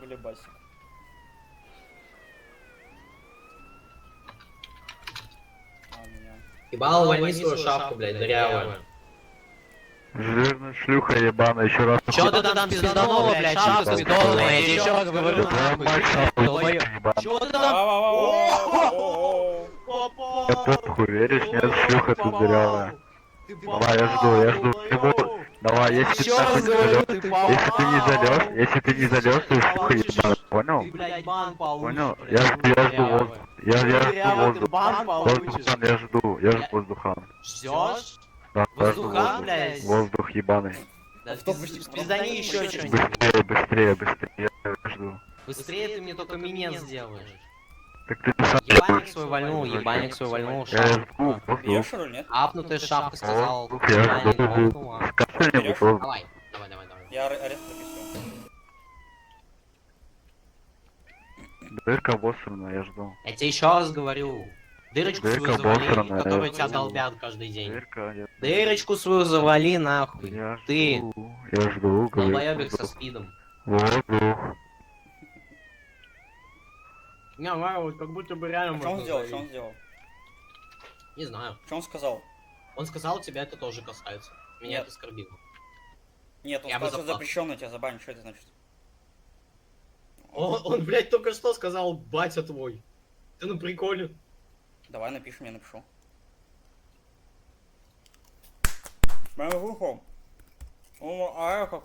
Улебасик. А, меня. Ебал, возьми свою шапку, блядь, дырявую. Жирная шлюха ебаная, еще раз. Чё ты там спизданула, блядь, шапка спидонная, я тебе еще раз говорю, нахуй, долбоёб. Чё ты там? Я похуй, веришь? Нет, шлюха ты дырявая. Давай, я жду. Давай, если ты Ещё нахуй раз не говорю, зальёшь, ты если ты не зальёшь, ты шлюха ебаная, понял? Ты, блядь, бан получишь, Понял? блядь, Я жду воздух. Я жду дырявый, ты воздух. бан получишь. Я жду воздуха. Ждёшь? Да, я жду Воздуха, воздух. блядь? Воздух ебаный. Да спиздани ещё что-нибудь. Быстрее, я жду. Быстрее ты мне только минет сделаешь. Так ты сам Ебальник свой вальнул, Я жду шапку. воздух. Бьешь, что ли, нет? Апнутая шапка сказал. Воздух, я Ебальник жду. вальнула. Скажи мне Берёшь? воздух. Давай. Я арест записываю. Дырка обосранная, я жду. Я тебе еще раз говорю. Дырочку Дырка свою завали, обосранная, которую я тебя жду. долбят каждый день. Дырка, я Дырочку свою завали нахуй. Я Ты, жду, говорю. долбоебик со спидом. Воздух. Не, вот как будто бы реально Что он можно сделал? завалить. Что он сделал? Не знаю. Что он сказал? Он сказал, тебя это тоже касается. Меня Нет. это оскорбило. Нет, он Я бы сказал, что заплакал. запрещенно тебя забанить. Что это значит? Он, блядь, только что сказал, батя твой. Ты на приколе. Давай напишем, я напишу. Моим ухом. А я как